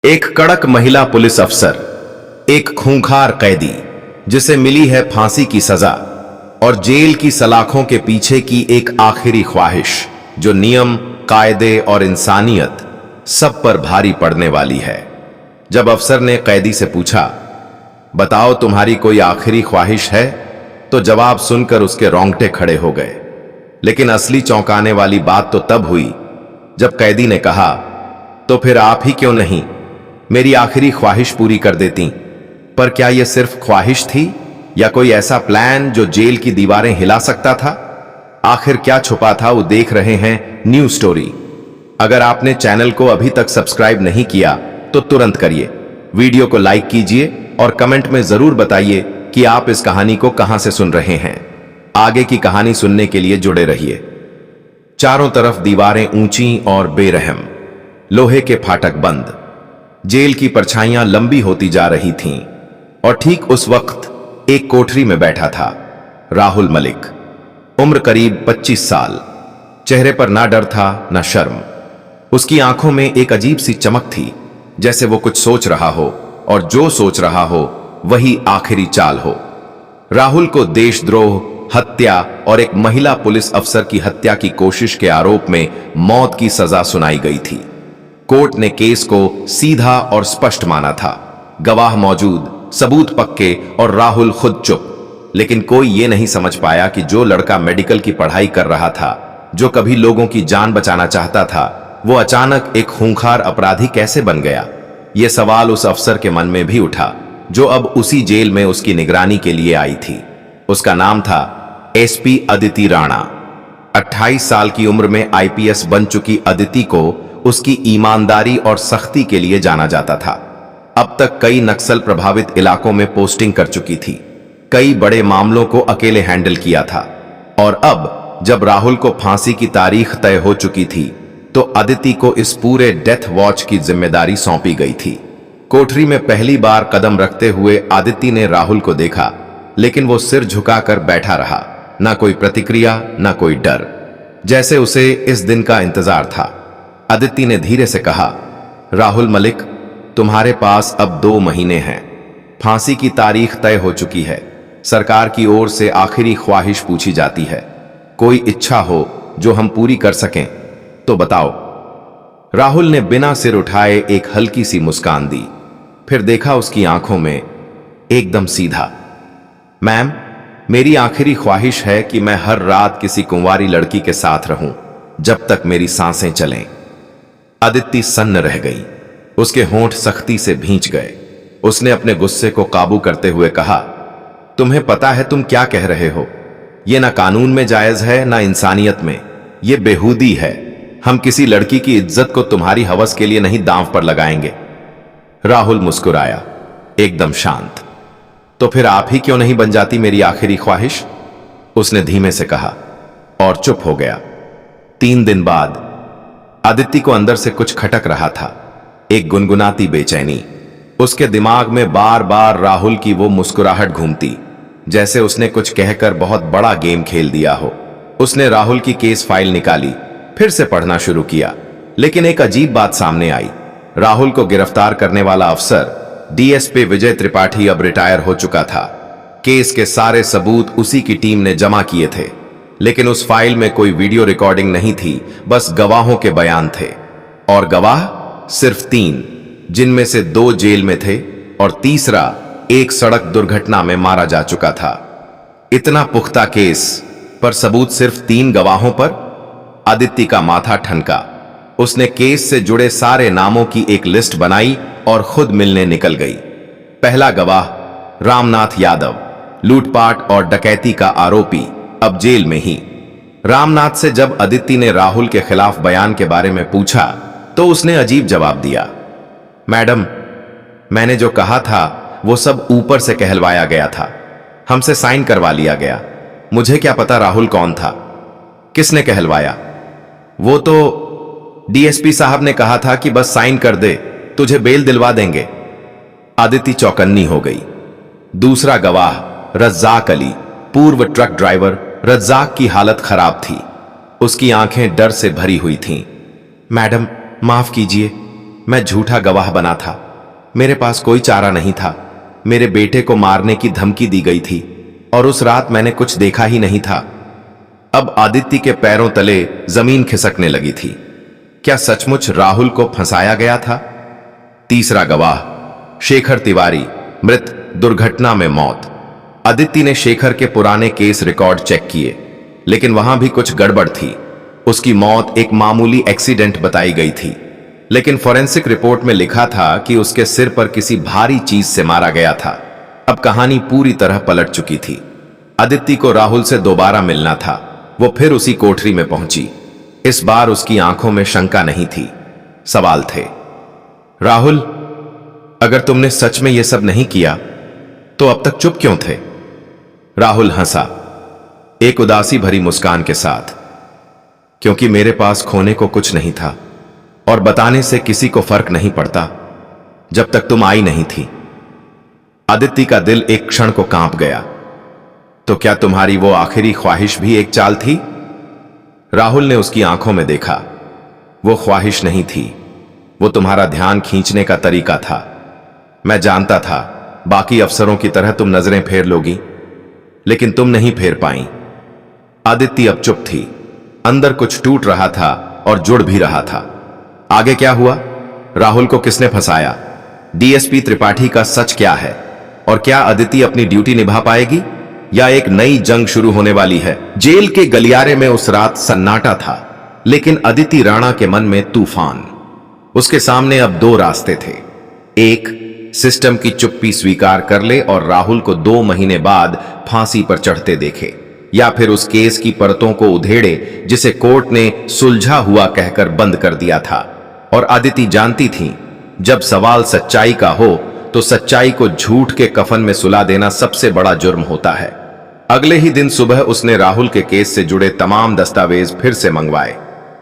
एक कड़क महिला पुलिस अफसर, एक खूंखार कैदी जिसे मिली है फांसी की सजा, और जेल की सलाखों के पीछे की एक आखिरी ख्वाहिश जो नियम, कायदे और इंसानियत सब पर भारी पड़ने वाली है। जब अफसर ने कैदी से पूछा, बताओ तुम्हारी कोई आखिरी ख्वाहिश है, तो जवाब सुनकर उसके रोंगटे खड़े हो गए। लेकिन असली चौंकाने वाली बात तो तब हुई जब कैदी ने कहा, तो फिर आप ही क्यों नहीं मेरी आखिरी ख्वाहिश पूरी कर देती। पर क्या यह सिर्फ ख्वाहिश थी या कोई ऐसा प्लान जो जेल की दीवारें हिला सकता था? आखिर क्या छुपा था, वो देख रहे हैं न्यू स्टोरी। अगर आपने चैनल को अभी तक सब्सक्राइब नहीं किया तो तुरंत करिए, वीडियो को लाइक कीजिए और कमेंट में जरूर बताइए कि आप इस कहानी को कहां से सुन रहे हैं। आगे की कहानी सुनने के लिए जुड़े रहिए। चारों तरफ दीवारें ऊंची और बेरहम, लोहे के फाटक बंद, जेल की परछाइयां लंबी होती जा रही थीं। और ठीक उस वक्त एक कोठरी में बैठा था राहुल मलिक, उम्र करीब 25 साल। चेहरे पर ना डर था ना शर्म। उसकी आंखों में एक अजीब सी चमक थी, जैसे वो कुछ सोच रहा हो और जो सोच रहा हो वही आखिरी चाल हो। राहुल को देशद्रोह, हत्या और एक महिला पुलिस अफसर की हत्या की कोशिश के आरोप में मौत की सजा सुनाई गई थी। कोर्ट ने केस को सीधा और स्पष्ट माना था। गवाह मौजूद, सबूत पक्के और राहुल खुद चुप। लेकिन कोई ये नहीं समझ पाया कि जो लड़का मेडिकल की पढ़ाई कर रहा था, जो कभी लोगों की जान बचाना चाहता था, वो अचानक एक खूंखार अपराधी कैसे बन गया। यह सवाल उस अफसर के मन में भी उठा जो अब उसी जेल में उसकी निगरानी के लिए आई थी। उसका नाम था एसपी अदिति राणा। 28 साल की उम्र में आईपीएस बन चुकी अदिति को उसकी ईमानदारी और सख्ती के लिए जाना जाता था। अब तक कई नक्सल प्रभावित इलाकों में पोस्टिंग कर चुकी थी, कई बड़े मामलों को अकेले हैंडल किया था। और अब जब राहुल को फांसी की तारीख तय हो चुकी थी, तो अदिति को इस पूरे डेथ वॉच की जिम्मेदारी सौंपी गई थी। कोठरी में पहली बार कदम रखते हुए अदिति ने राहुल को देखा, लेकिन वो सिर झुकाकर बैठा रहा, ना कोई प्रतिक्रिया, ना कोई डर, जैसे उसे इस दिन का इंतजार था। अदिति ने धीरे से कहा, राहुल मलिक, तुम्हारे पास अब 2 महीने हैं। फांसी की तारीख तय हो चुकी है। सरकार की ओर से आखिरी ख्वाहिश पूछी जाती है। कोई इच्छा हो जो हम पूरी कर सकें तो बताओ। राहुल ने बिना सिर उठाए एक हल्की सी मुस्कान दी, फिर देखा उसकी आंखों में, एकदम सीधा। मैम, मेरी आखिरी ख्वाहिश है कि मैं हर रात किसी कुंवारी लड़की के साथ रहूं जब तक मेरी सांसें चलें। अदिति सन्न रह गई, उसके होंठ सख्ती से भींच गए। उसने अपने गुस्से को काबू करते हुए कहा, तुम्हें पता है तुम क्या कह रहे हो? यह ना कानून में जायज है ना इंसानियत में, यह बेहूदी है। हम किसी लड़की की इज्जत को तुम्हारी हवस के लिए नहीं दांव पर लगाएंगे। राहुल मुस्कुराया, एकदम शांत। तो फिर आप ही क्यों नहीं बन जाती मेरी आखिरी ख्वाहिश? उसने धीमे से कहा, और चुप हो गया। 3 दिन बाद अदिति को अंदर से कुछ खटक रहा था, एक गुनगुनाती बेचैनी। उसके दिमाग में बार बार राहुल की वो मुस्कुराहट घूमती, जैसे उसने कुछ कहकर बहुत बड़ा गेम खेल दिया हो। उसने राहुल की केस फाइल निकाली, फिर से पढ़ना शुरू किया, लेकिन एक अजीब बात सामने आई। राहुल को गिरफ्तार करने वाला अफसर डीएसपी विजय त्रिपाठी अब रिटायर हो चुका था। केस के सारे सबूत उसी की टीम ने जमा किए थे, लेकिन उस फाइल में कोई वीडियो रिकॉर्डिंग नहीं थी, बस गवाहों के बयान थे। और गवाह सिर्फ 3, जिनमें से 2 जेल में थे और तीसरा एक सड़क दुर्घटना में मारा जा चुका था। इतना पुख्ता केस पर सबूत सिर्फ 3 गवाहों पर? अदिति का माथा ठनका। उसने केस से जुड़े सारे नामों की एक लिस्ट बनाई और खुद मिलने निकल गई। पहला गवाह रामनाथ यादव, लूटपाट और डकैती का आरोपी, अब जेल में ही। रामनाथ से जब अदिति ने राहुल के खिलाफ बयान के बारे में पूछा तो उसने अजीब जवाब दिया, मैडम, मैंने जो कहा था वो सब ऊपर से कहलवाया गया था, हमसे साइन करवा लिया गया। मुझे क्या पता राहुल कौन था, किसने कहलवाया? वो तो डीएसपी साहब ने कहा था कि बस साइन कर दे, तुझे बेल दिलवा देंगे। अदिति चौकन्नी हो गई। दूसरा गवाह रज्जाक अली, पूर्व ट्रक ड्राइवर। रज्जाक की हालत खराब थी, उसकी आंखें डर से भरी हुई थीं। मैडम, माफ कीजिए, मैं झूठा गवाह बना था। मेरे पास कोई चारा नहीं था। मेरे बेटे को मारने की धमकी दी गई थी और उस रात मैंने कुछ देखा ही नहीं था। अब आदित्य के पैरों तले जमीन खिसकने लगी थी। क्या सचमुच राहुल को फंसाया गया था? तीसरा गवाह, शेखर तिवारी, मृत, दुर्घटना में मौत। आदित्य ने शेखर के पुराने केस रिकॉर्ड चेक किए, लेकिन वहां भी कुछ गड़बड़ थी। उसकी मौत एक मामूली एक्सीडेंट बताई गई थी, लेकिन फॉरेंसिक रिपोर्ट में लिखा था कि उसके सिर पर किसी भारी चीज से मारा गया था। अब कहानी पूरी तरह पलट चुकी थी। आदित्य को राहुल से दोबारा मिलना था। वो फिर उसी कोठरी में पहुंची। इस बार उसकी आंखों में शंका नहीं थी, सवाल थे। राहुल, अगर तुमने सच में यह सब नहीं किया तो अब तक चुप क्यों थे? राहुल हंसा, एक उदासी भरी मुस्कान के साथ। क्योंकि मेरे पास खोने को कुछ नहीं था और बताने से किसी को फर्क नहीं पड़ता जब तक तुम आई नहीं थी। आदित्य का दिल एक क्षण को कांप गया। तो क्या तुम्हारी वो आखिरी ख्वाहिश भी एक चाल थी? राहुल ने उसकी आंखों में देखा। वो ख्वाहिश नहीं थी, वो तुम्हारा ध्यान खींचने का तरीका था। मैं जानता था बाकी अफसरों की तरह तुम नजरें फेर लोगी, लेकिन तुम नहीं फेर पाई। आदित्य अब चुप थी। अंदर कुछ टूट रहा था और जुड़ भी रहा था। आगे क्या हुआ? राहुल को किसने फंसाया? डीएसपी त्रिपाठी का सच क्या है? और क्या अदिति अपनी ड्यूटी निभा पाएगी या एक नई जंग शुरू होने वाली है? जेल के गलियारे में उस रात सन्नाटा था, लेकिन अदिति राणा के मन में तूफान। उसके सामने अब दो रास्ते थे। एक, सिस्टम की चुप्पी स्वीकार कर ले और राहुल को 2 महीने बाद फांसी पर चढ़ते देखे, या फिर उस केस की परतों को उधेड़े जिसे कोर्ट ने सुलझा हुआ कहकर बंद कर दिया था। और अदिति जानती थी, जब सवाल सच्चाई का हो तो सच्चाई को झूठ के कफन में सुला देना सबसे बड़ा जुर्म होता है। अगले ही दिन सुबह उसने राहुल के केस से जुड़े तमाम दस्तावेज फिर से मंगवाए।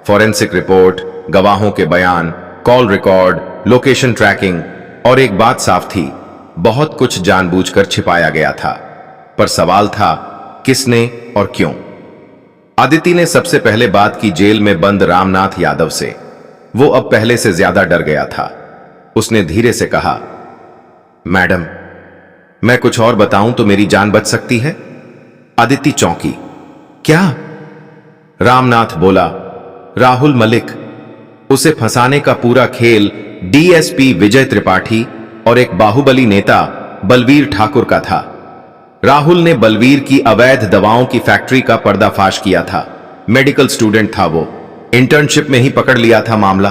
फॉरेंसिक रिपोर्ट, गवाहों के बयान, कॉल रिकॉर्ड, लोकेशन ट्रैकिंग। और एक बात साफ थी, बहुत कुछ जानबूझकर छिपाया गया था। पर सवाल था, किसने और क्यों? आदिति ने सबसे पहले बात की जेल में बंद रामनाथ यादव से। वो अब पहले से ज्यादा डर गया था। उसने धीरे से कहा, मैडम, मैं कुछ और बताऊं तो मेरी जान बच सकती है। आदिति चौंकी। क्या? रामनाथ बोला, राहुल मलिक, उसे फंसाने का पूरा खेल डीएसपी विजय त्रिपाठी और एक बाहुबली नेता बलवीर ठाकुर का था। राहुल ने बलवीर की अवैध दवाओं की फैक्ट्री का पर्दाफाश किया था। मेडिकल स्टूडेंट था वो, इंटर्नशिप में ही पकड़ लिया था मामला,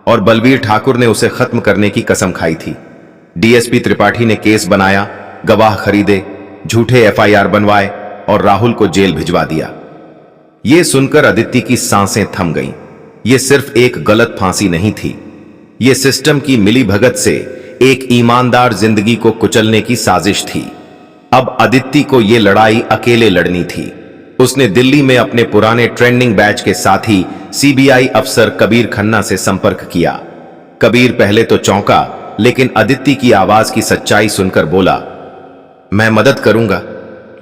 और बलवीर ठाकुर ने उसे खत्म करने की कसम खाई थी। डीएसपी त्रिपाठी ने केस बनाया, गवाह खरीदे, झूठे एफआईआर बनवाए और राहुल को जेल भिजवा दिया। यह सुनकर अदिति की सांसें थम गईं। यह सिर्फ एक गलत फांसी नहीं थी, यह सिस्टम की मिलीभगत से एक ईमानदार जिंदगी को कुचलने की साजिश थी। अब अदिति को यह लड़ाई अकेले लड़नी थी। उसने दिल्ली में अपने पुराने ट्रेंडिंग बैच के साथी सीबीआई अफसर कबीर खन्ना से संपर्क किया। कबीर पहले तो चौंका, लेकिन अदिति की आवाज की सच्चाई सुनकर बोला, मैं मदद करूंगा,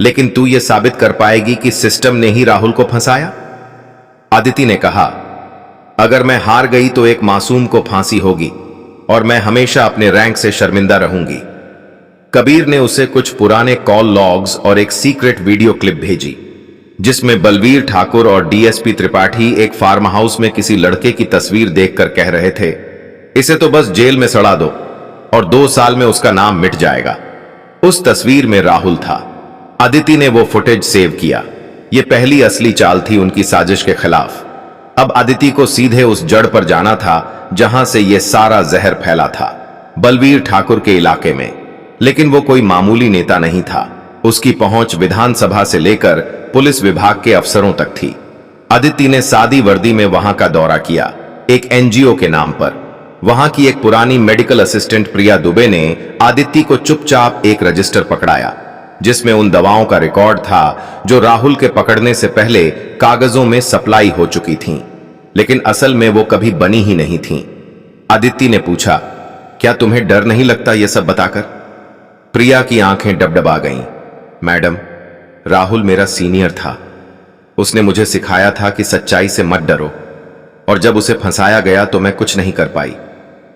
लेकिन तू यह साबित कर पाएगी कि सिस्टम ने ही राहुल को फंसाया? अदिति ने कहा, अगर मैं हार गई तो एक मासूम को फांसी होगी और मैं हमेशा अपने रैंक से शर्मिंदा रहूंगी। कबीर ने उसे कुछ पुराने कॉल लॉग्स और एक सीक्रेट वीडियो क्लिप भेजी, जिसमें बलवीर ठाकुर और डीएसपी त्रिपाठी एक फार्म हाउस में किसी लड़के की तस्वीर देखकर कह रहे थे, इसे तो बस जेल में सड़ा दो और 2 साल में उसका नाम मिट जाएगा। उस तस्वीर में राहुल था। अदिति ने वो फुटेज सेव किया। यह पहली असली चाल थी उनकी साजिश के खिलाफ। अब अदिति को सीधे उस जड़ पर जाना था जहां से यह सारा जहर फैला था, बलवीर ठाकुर के इलाके में। लेकिन वो कोई मामूली नेता नहीं था। उसकी पहुंच विधानसभा से लेकर पुलिस विभाग के अफसरों तक थी। अदिति ने सादी वर्दी में वहां का दौरा किया, एक एनजीओ के नाम पर। वहां की एक पुरानी मेडिकल असिस्टेंट प्रिया दुबे ने आदिति को चुपचाप एक रजिस्टर पकड़ाया, जिसमें उन दवाओं का रिकॉर्ड था जो राहुल के पकड़ने से पहले कागजों में सप्लाई हो चुकी थीं, लेकिन असल में वो कभी बनी ही नहीं थीं। आदिति ने पूछा, क्या तुम्हें डर नहीं लगता यह सब बताकर? प्रिया की आंखें डबडबा गईं। मैडम, राहुल मेरा सीनियर था। उसने मुझे सिखाया था कि सच्चाई से मत डरो, और जब उसे फंसाया गया तो मैं कुछ नहीं कर पाई।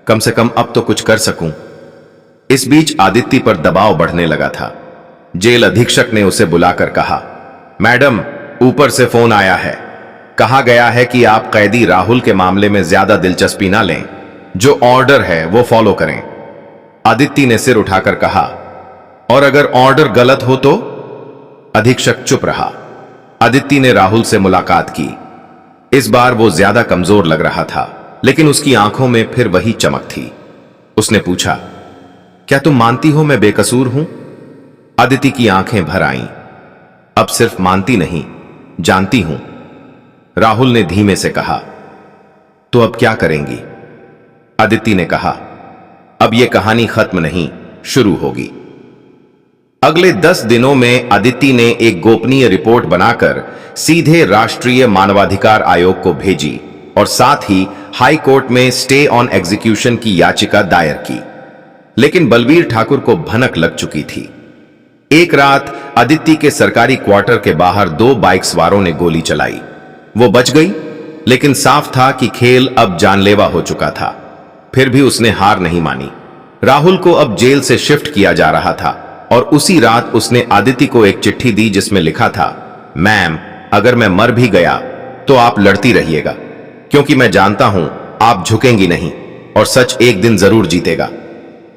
कम से कम अब तो कुछ कर सकूं। इस बीच आदित्य पर दबाव बढ़ने लगा था। जेल अधीक्षक ने उसे बुलाकर कहा, मैडम, ऊपर से फोन आया है। कहा गया है कि आप कैदी राहुल के मामले में ज्यादा दिलचस्पी ना लें, जो ऑर्डर है वो फॉलो करें। आदित्य ने सिर उठाकर कहा, और अगर ऑर्डर गलत हो तो? अधीक्षक चुप रहा। आदित्य ने राहुल से मुलाकात की। इस बार वो ज्यादा कमजोर लग रहा था, लेकिन उसकी आंखों में फिर वही चमक थी। उसने पूछा, क्या तुम मानती हो मैं बेकसूर हूं? आदित्य की आंखें भर आईं। अब सिर्फ मानती नहीं, जानती हूं। राहुल ने धीमे से कहा, तो अब क्या करेंगी? आदित्य ने कहा, अब यह कहानी खत्म नहीं, शुरू होगी। अगले 10 दिनों में आदित्य ने एक गोपनीय रिपोर्ट बनाकर सीधे राष्ट्रीय मानवाधिकार आयोग को भेजी और साथ ही हाई कोर्ट में स्टे ऑन एग्जीक्यूशन की याचिका दायर की। लेकिन बलवीर ठाकुर को भनक लग चुकी थी। एक रात आदित्य के सरकारी क्वार्टर के बाहर 2 बाइक सवारों ने गोली चलाई। वो बच गई, लेकिन साफ था कि खेल अब जानलेवा हो चुका था। फिर भी उसने हार नहीं मानी। राहुल को अब जेल से शिफ्ट किया जा रहा था और उसी रात उसने आदित्य को एक चिट्ठी दी जिसमें लिखा था, मैम, अगर मैं मर भी गया तो आप लड़ती रहिएगा, क्योंकि मैं जानता हूं आप झुकेंगी नहीं और सच एक दिन जरूर जीतेगा।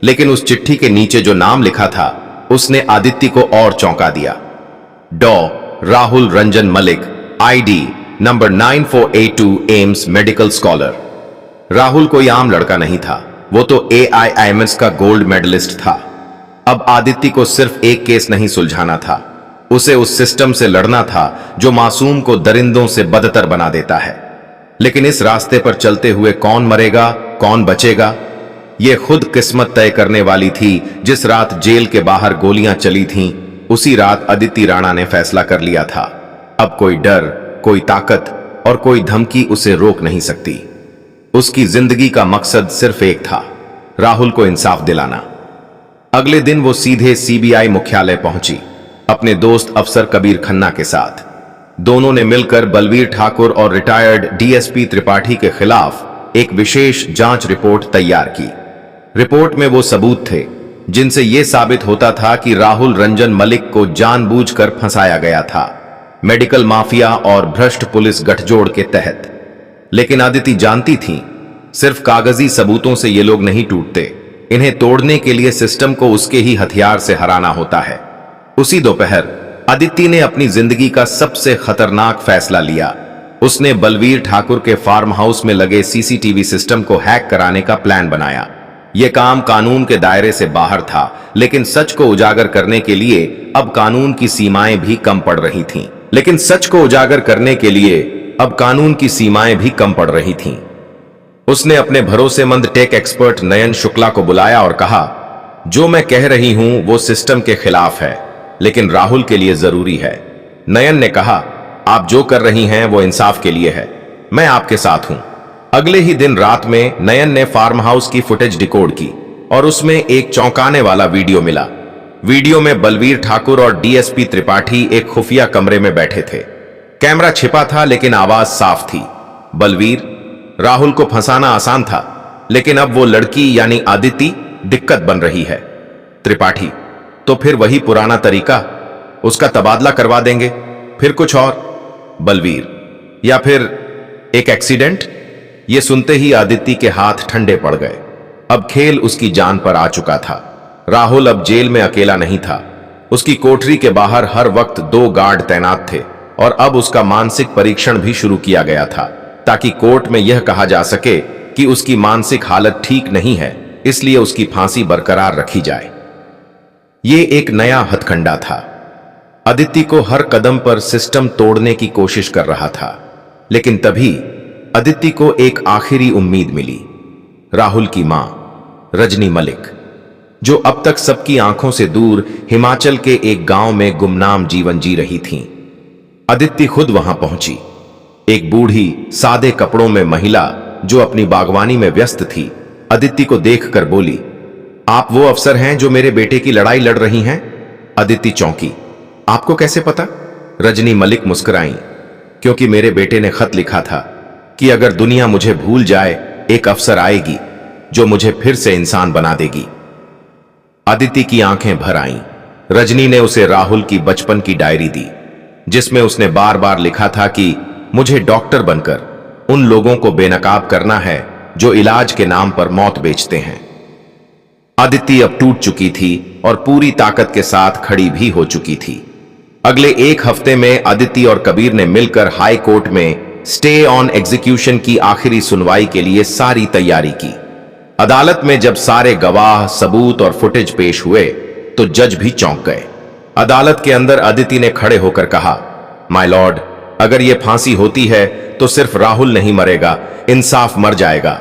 लेकिन उस चिट्ठी के नीचे जो नाम लिखा था उसने आदित्य को और चौंका दिया। डॉ Rahul Ranjan Malik, ID number 9482, AIIMS medical scholar. Rahul कोई आम लड़का नहीं था, वो तो AIIMS का गोल्ड मेडलिस्ट था। अब आदित्य को सिर्फ एक केस नहीं सुलझाना था, उसे उस सिस्टम से लड़ना था जो मासूम को दरिंदों से बदतर बना देता है। लेकिन इस रास्ते पर चलते हुए कौन मरेगा, कौन बचेगा, यह खुद किस्मत तय करने वाली थी। जिस रात जेल के बाहर गोलियां चली थीं, उसी रात आदित्य राणा ने फैसला कर लिया था, अब कोई डर, कोई ताकत और कोई धमकी उसे रोक नहीं सकती। उसकी जिंदगी का मकसद सिर्फ एक था, राहुल को इंसाफ दिलाना। अगले दिन वो सीधे CBI मुख्यालय पहुंची, अपने दोस्त अफसर कबीर खन्ना के साथ। दोनों ने मिलकर बलवीर ठाकुर और रिटायर्ड DSP त्रिपाठी के खिलाफ एक विशेष जांच रिपोर्ट तैयार की। रिपोर्ट में वो सबूत थे जिनसे यह साबित होता था कि राहुल रंजन मलिक को जानबूझकर फंसाया गया था, मेडिकल माफिया और भ्रष्ट पुलिस गठजोड़ के तहत। लेकिन आदित्य जानती थी, सिर्फ कागजी सबूतों से ये लोग नहीं टूटते, इन्हें तोड़ने के लिए सिस्टम को उसके ही हथियार से हराना होता है। उसी दोपहर आदित्य ने अपनी जिंदगी का सबसे खतरनाक फैसला लिया। उसने बलवीर ठाकुर के फार्म हाउस में लगे CCTV सिस्टम को हैक कराने का प्लान बनाया। यह काम कानून के दायरे से बाहर था, लेकिन सच को उजागर करने के लिए अब कानून की सीमाएं भी कम पड़ रही थीं। उसने अपने भरोसेमंद टेक एक्सपर्ट नयन शुक्ला को बुलाया और कहा, जो मैं कह रही हूं वो सिस्टम के खिलाफ है, लेकिन राहुल के लिए जरूरी है। नयन ने कहा, आप जो कर रही हैं वो इंसाफ के लिए है, मैं आपके साथ हूं। अगले ही दिन रात में नयन ने फार्म हाउस की फुटेज डिकोड की और उसमें एक चौंकाने वाला वीडियो मिला। वीडियो में बलवीर ठाकुर और DSP त्रिपाठी एक खुफिया कमरे में बैठे थे। कैमरा छिपा था लेकिन आवाज साफ थी। बलवीर, राहुल को फंसाना आसान था, लेकिन अब वो लड़की यानी आदित्य दिक्कत बन रही है। त्रिपाठी, तो फिर वही पुराना तरीका, उसका तबादला करवा देंगे, फिर कुछ और? बलवीर, या फिर एक एक्सीडेंट? ये सुनते ही आदित्य के हाथ ठंडे पड़ गए। अब खेल उसकी जान पर आ चुका था। राहुल अब जेल में अकेला नहीं था, उसकी कोठरी के बाहर हर वक्त 2 गार्ड तैनात थे और अब उसका मानसिक परीक्षण भी शुरू किया गया था, ताकि कोर्ट में यह कहा जा सके कि उसकी मानसिक हालत ठीक नहीं है, इसलिए उसकी फांसी बरकरार रखी जाए। यह एक नया हथकंडा था। आदित्य को हर कदम पर सिस्टम तोड़ने की कोशिश कर रहा था, लेकिन तभी आदित्य को एक आखिरी उम्मीद मिली। राहुल की मां रजनी मलिक, जो अब तक सबकी आंखों से दूर हिमाचल के एक गांव में गुमनाम जीवन जी रही थीं। आदित्य खुद वहां पहुंची। एक बूढ़ी सादे कपड़ों में महिला जो अपनी बागवानी में व्यस्त थी, आदित्य को देखकर बोली, आप वो अफसर हैं जो मेरे बेटे की लड़ाई लड़ रही हैं? आदित्य चौंकी। आपको कैसे पता? रजनी मलिक मुस्कुराई, क्योंकि मेरे बेटे ने खत लिखा था कि अगर दुनिया मुझे भूल जाए, एक अफसर आएगी जो मुझे फिर से इंसान बना देगी। अदिति की आंखें भर आईं। रजनी ने उसे राहुल की बचपन की डायरी दी, जिसमें उसने बार बार लिखा था कि मुझे डॉक्टर बनकर उन लोगों को बेनकाब करना है जो इलाज के नाम पर मौत बेचते हैं। अदिति अब टूट चुकी थी और पूरी ताकत के साथ खड़ी भी हो चुकी थी। अगले एक हफ्ते में अदिति और कबीर ने मिलकर हाई कोर्ट में स्टे ऑन एग्जीक्यूशन की आखिरी सुनवाई के लिए सारी तैयारी की। अदालत में जब सारे गवाह, सबूत और फुटेज पेश हुए तो जज भी चौंक गए। अदालत के अंदर अदिति ने खड़े होकर कहा, माय लॉर्ड, अगर यह फांसी होती है तो सिर्फ राहुल नहीं मरेगा, इंसाफ मर जाएगा।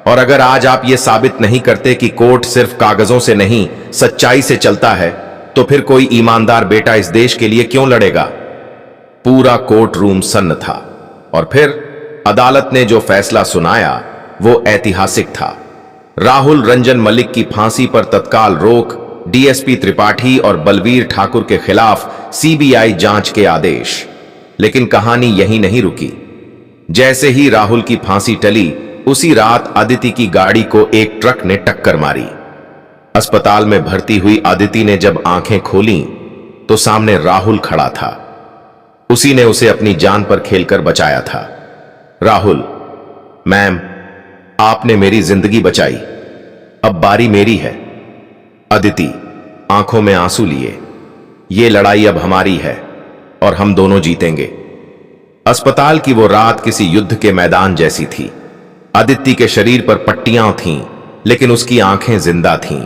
और अगर आज आप ये साबित नहीं करते कि कोर्ट सिर्फ कागजों से नहीं सच्चाई से चलता है, तो फिर कोई ईमानदार बेटा इस देश के लिए क्यों लड़ेगा। पूरा कोर्ट रूम सन्न था। और फिर अदालत ने जो फैसला सुनाया वो ऐतिहासिक था। राहुल रंजन मलिक की फांसी पर तत्काल रोक, डीएसपी त्रिपाठी और बलवीर ठाकुर के खिलाफ सीबीआई जांच के आदेश। लेकिन कहानी यहीं नहीं रुकी। जैसे ही राहुल की फांसी टली, उसी रात अदिति की गाड़ी को एक ट्रक ने टक्कर मारी। अस्पताल में भर्ती हुई अदिति ने जब आंखें खोलीं तो सामने राहुल खड़ा था। उसी ने उसे अपनी जान पर खेलकर बचाया था। राहुल, मैम, आपने मेरी जिंदगी बचाई, अब बारी मेरी है। अदिति आंखों में आंसू लिए, ये लड़ाई अब हमारी है और हम दोनों जीतेंगे। अस्पताल की वो रात किसी युद्ध के मैदान जैसी थी। अदिति के शरीर पर पट्टियां थीं, लेकिन उसकी आंखें जिंदा थीं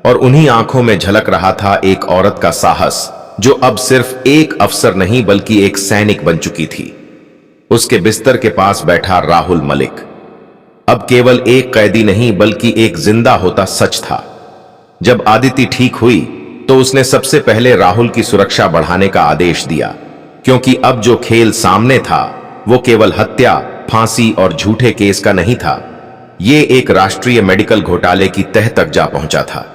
और उन्हीं आंखों में झलक रहा था एक औरत का साहस, जो अब सिर्फ एक अफसर नहीं बल्कि एक सैनिक बन चुकी थी। उसके बिस्तर के पास बैठा राहुल मलिक अब केवल एक कैदी नहीं बल्कि एक जिंदा होता सच था। जब अदिति ठीक हुई तो उसने सबसे पहले राहुल की सुरक्षा बढ़ाने का आदेश दिया, क्योंकि अब जो खेल सामने था वो केवल हत्या, फांसी और झूठे केस का नहीं था। ये एक राष्ट्रीय मेडिकल घोटाले की तह तक जा पहुंचा था।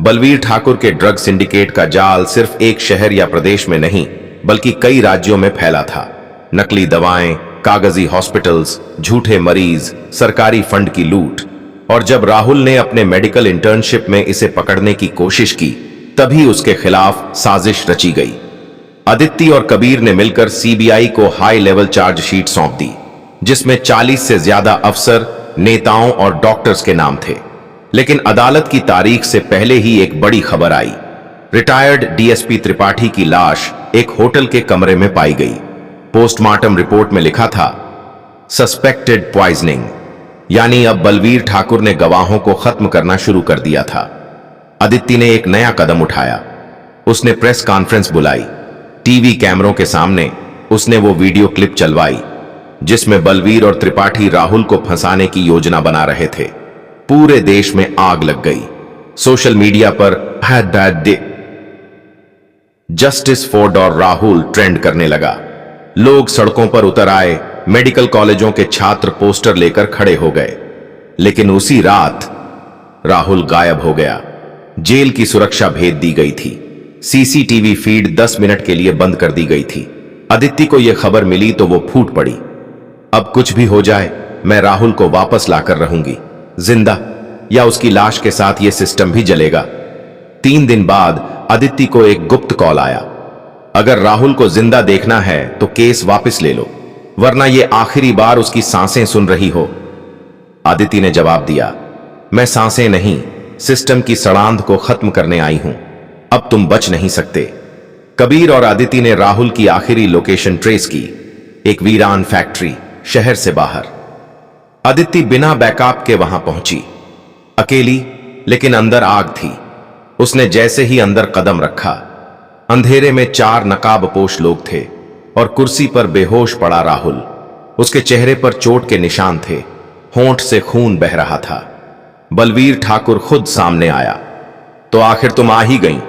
बलवीर ठाकुर के ड्रग सिंडिकेट का जाल सिर्फ एक शहर या प्रदेश में नहीं बल्कि कई राज्यों में फैला था। नकली दवाएं, कागजी हॉस्पिटल्स, झूठे मरीज, सरकारी फंड की लूट। और जब राहुल ने अपने मेडिकल इंटर्नशिप में इसे पकड़ने की कोशिश की, तभी उसके खिलाफ साजिश रची गई। अदिति और कबीर ने मिलकर सीबीआई को हाई लेवल चार्जशीट सौंप दी, जिसमें 40 से ज्यादा अफसर, नेताओं और डॉक्टर्स के नाम थे। लेकिन अदालत की तारीख से पहले ही एक बड़ी खबर आई। रिटायर्ड डीएसपी त्रिपाठी की लाश एक होटल के कमरे में पाई गई। पोस्टमार्टम रिपोर्ट में लिखा था, सस्पेक्टेड पॉइजनिंग, यानी अब बलवीर ठाकुर ने गवाहों को खत्म करना शुरू कर दिया था। अदिति ने एक नया कदम उठाया। उसने प्रेस कॉन्फ्रेंस बुलाई। टीवी कैमरों के सामने उसने वो वीडियो क्लिप चलवाई जिसमें बलवीर और त्रिपाठी राहुल को फंसाने की योजना बना रहे थे। पूरे देश में आग लग गई। सोशल मीडिया पर had bad day, justice for डॉर राहुल ट्रेंड करने लगा। लोग सड़कों पर उतर आए, मेडिकल कॉलेजों के छात्र पोस्टर लेकर खड़े हो गए। लेकिन उसी रात राहुल गायब हो गया। जेल की सुरक्षा भेद दी गई थी। सीसीटीवी फीड 10 मिनट के लिए बंद कर दी गई थी। अदिति को यह खबर मिली तो वो फूट पड़ी। अब कुछ भी हो जाए, मैं राहुल को वापस लाकर रहूंगी, जिंदा या उसकी लाश के साथ यह सिस्टम भी जलेगा। 3 दिन बाद अदिति को एक गुप्त कॉल आया। अगर राहुल को जिंदा देखना है तो केस वापस ले लो, वरना यह आखिरी बार उसकी सांसें सुन रही हो। अदिति ने जवाब दिया, मैं सांसें नहीं, सिस्टम की सड़ांध को खत्म करने आई हूं। अब तुम बच नहीं सकते। कबीर और अदिति ने राहुल की आखिरी लोकेशन ट्रेस की, एक वीरान फैक्ट्री, शहर से बाहर। अदिति बिना बैकअप के वहां पहुंची, अकेली, लेकिन अंदर आग थी। उसने जैसे ही अंदर कदम रखा, अंधेरे में 4 नकाबपोश लोग थे और कुर्सी पर बेहोश पड़ा राहुल। उसके चेहरे पर चोट के निशान थे, होंठ से खून बह रहा था। बलवीर ठाकुर खुद सामने आया। तो आखिर तुम आ ही गईं।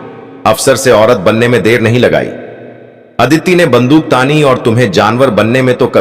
अफसर से औरत बनने में देर नहीं लगाई। अदिति ने बंदूक तानी और तुम्हें जानवर बनने में तो कभी